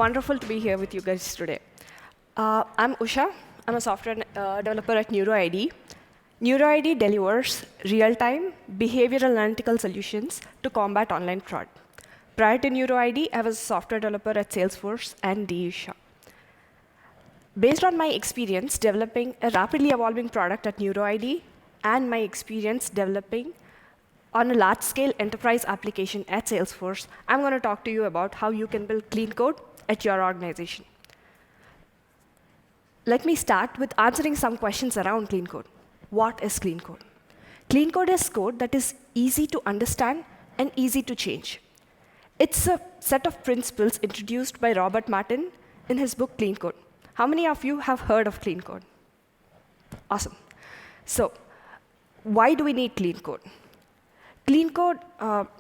wonderful to be here with you guys today. I'm Usha. I'm a software developer at NeuroID. NeuroID delivers real-time behavioral analytical solutions to combat online fraud. Prior to NeuroID, I was a software developer at Salesforce and Usha. Based on my experience developing a rapidly evolving product at NeuroID and my experience developing on a large-scale enterprise application at Salesforce, I'm going to talk to you about how you can build clean code at your organization. Let me start with answering some questions around clean code. What is clean code? Clean code is code that is easy to understand and easy to change. It's a set of principles introduced by Robert Martin in his book, Clean Code. How many of you have heard of clean code? Awesome. So why do we need clean code? Clean code,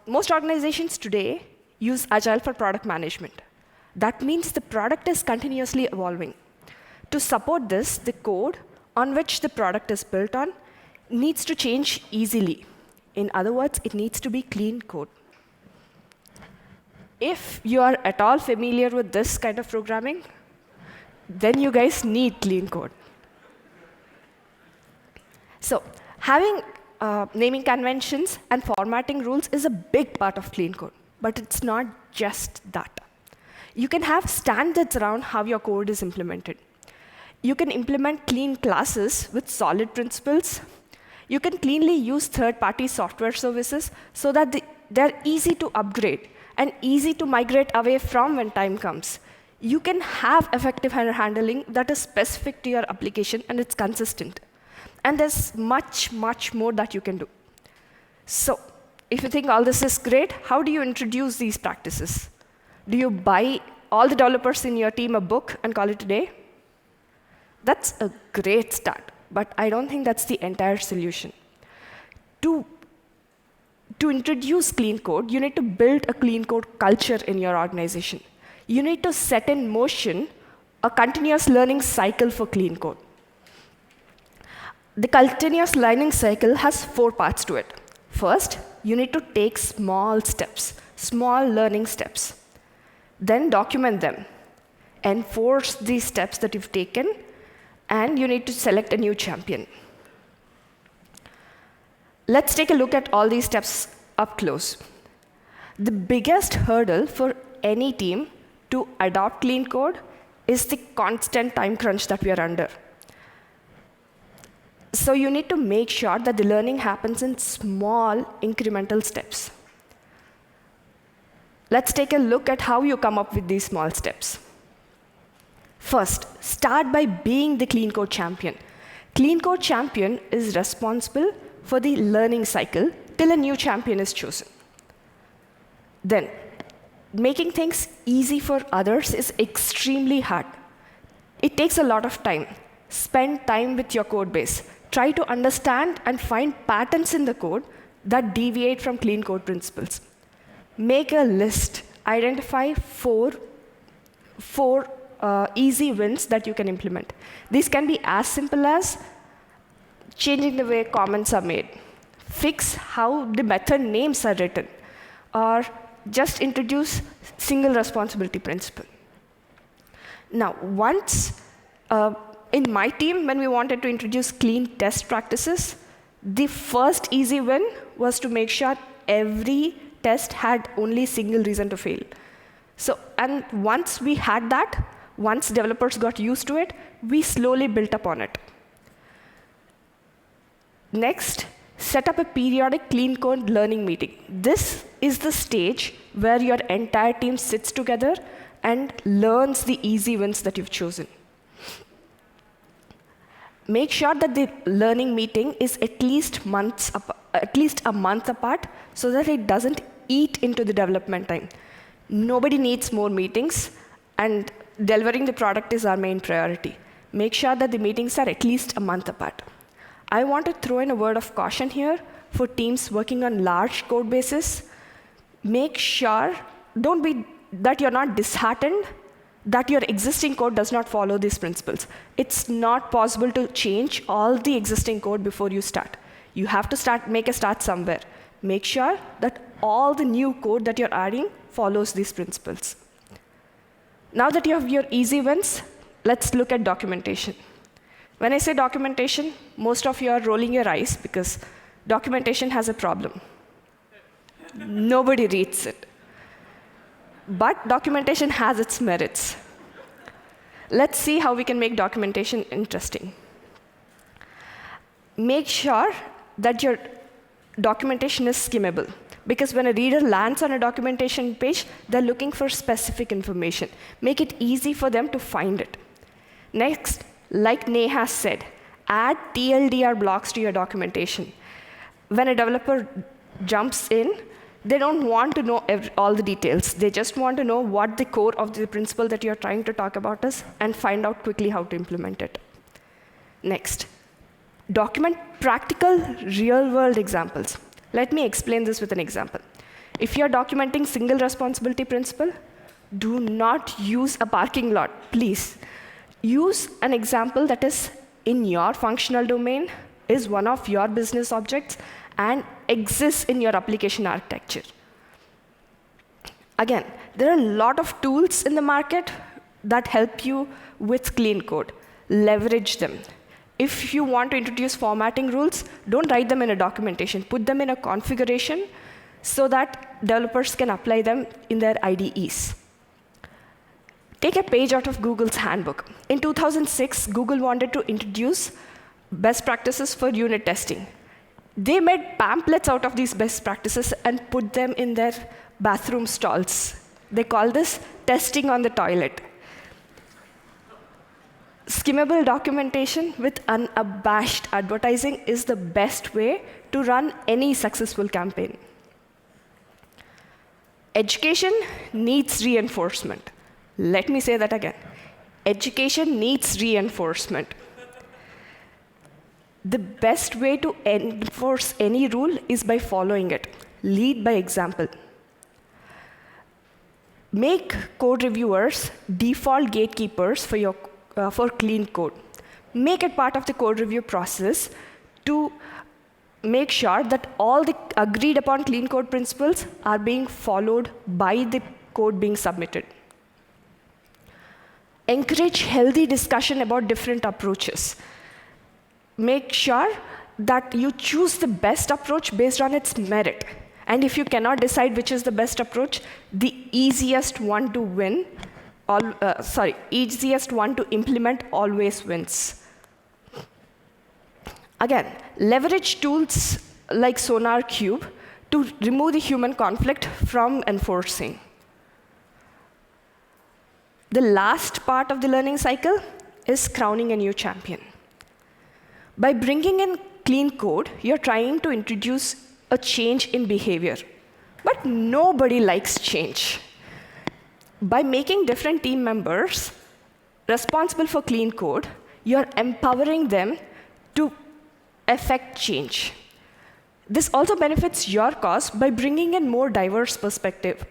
most organizations today use Agile for product management. That means the product is continuously evolving. To support this, the code on which the product is built on needs to change easily. In other words, it needs to be clean code. If you are at all familiar with this kind of programming, then you guys need clean code. So having naming conventions and formatting rules is a big part of clean code, but it's not just that. You can have standards around how your code is implemented. You can implement clean classes with solid principles. You can cleanly use third-party software services so that they're easy to upgrade and easy to migrate away from when time comes. You can have effective error handling that is specific to your application and it's consistent. And there's much, much more that you can do. So if you think all this is great, how do you introduce these practices? Do you buy all the developers in your team a book and call it a day? That's a great start, but I don't think that's the entire solution. To introduce clean code, you need to build a clean code culture in your organization. You need to set in motion a continuous learning cycle for clean code. The continuous learning cycle has 4 parts to it. First, you need to take small steps, small learning steps. Then document them, enforce these steps that you've taken, and you need to select a new champion. Let's take a look at all these steps up close. The biggest hurdle for any team to adopt clean code is the constant time crunch that we are under. So you need to make sure that the learning happens in small incremental steps. Let's take a look at how you come up with these small steps. First, start by being the clean code champion. Clean code champion is responsible for the learning cycle till a new champion is chosen. Then, making things easy for others is extremely hard. It takes a lot of time. Spend time with your code base. Try to understand and find patterns in the code that deviate from clean code principles. Make a list. Identify four easy wins that you can implement. These can be as simple as changing the way comments are made, fix how the method names are written, or just introduce single responsibility principle. Now, once in my team, when we wanted to introduce clean test practices, the first easy win was to make sure every test had only single reason to fail. So, and once we had that, once developers got used to it, we slowly built upon it. Next, set up a periodic clean code learning meeting. This is the stage where your entire team sits together and learns the easy wins that you've chosen. Make sure that the learning meeting is at least a month apart so that it doesn't eat into the development time. Nobody needs more meetings, and delivering the product is our main priority. Make sure that the meetings are at least a month apart. I want to throw in a word of caution here for teams working on large code bases. Make sure, don't be that you're not disheartened that your existing code does not follow these principles. It's not possible to change all the existing code before you start. You have to make a start somewhere. Make sure that all the new code that you're adding follows these principles. Now that you have your easy wins, let's look at documentation. When I say documentation, most of you are rolling your eyes because documentation has a problem. Nobody reads it. But documentation has its merits. Let's see how we can make documentation interesting. Make sure that your documentation is skimmable. Because when a reader lands on a documentation page, they're looking for specific information. Make it easy for them to find it. Next, like Neha said, add TLDR blocks to your documentation. When a developer jumps in, they don't want to know all the details. They just want to know what the core of the principle that you're trying to talk about is and find out quickly how to implement it. Next, document practical real-world examples. Let me explain this with an example. If you're documenting single responsibility principle, do not use a parking lot, please. Use an example that is in your functional domain, is one of your business objects, and exists in your application architecture. Again, there are a lot of tools in the market that help you with clean code. Leverage them. If you want to introduce formatting rules, don't write them in a documentation. Put them in a configuration so that developers can apply them in their IDEs. Take a page out of Google's handbook. In 2006, Google wanted to introduce best practices for unit testing. They made pamphlets out of these best practices and put them in their bathroom stalls. They call this testing on the toilet. Skimmable documentation with unabashed advertising is the best way to run any successful campaign. Education needs reinforcement. Let me say that again. Education needs reinforcement. The best way to enforce any rule is by following it. Lead by example. Make code reviewers default gatekeepers for clean code. Make it part of the code review process to make sure that all the agreed upon clean code principles are being followed by the code being submitted. Encourage healthy discussion about different approaches. Make sure that you choose the best approach based on its merit. And if you cannot decide which is the best approach, the easiest one to easiest one to implement always wins. Again, leverage tools like SonarQube to remove the human conflict from enforcing. The last part of the learning cycle is crowning a new champion. By bringing in clean code, you're trying to introduce a change in behavior. But nobody likes change. By making different team members responsible for clean code, you're empowering them to effect change. This also benefits your cause by bringing in more diverse perspective.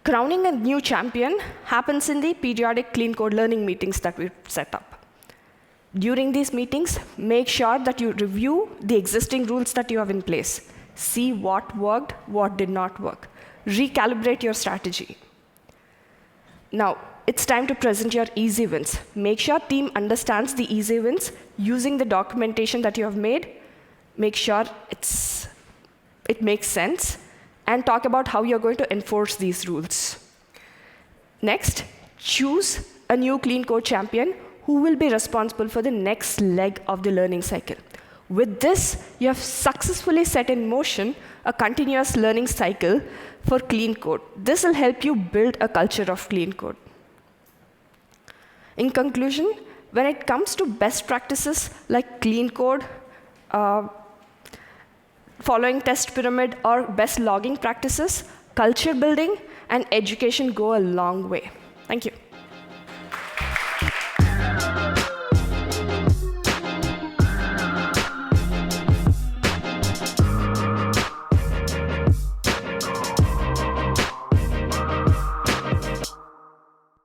Crowning a new champion happens in the periodic clean code learning meetings that we set up. During these meetings, make sure that you review the existing rules that you have in place. See what worked, what did not work. Recalibrate your strategy. Now, it's time to present your easy wins. Make sure team understands the easy wins using the documentation that you have made. Make sure it makes sense, and talk about how you're going to enforce these rules. Next, choose a new clean code champion who will be responsible for the next leg of the learning cycle. With this, you have successfully set in motion a continuous learning cycle for clean code. This will help you build a culture of clean code. In conclusion, when it comes to best practices like clean code, following test pyramid, or best logging practices, culture building and education go a long way. Thank you.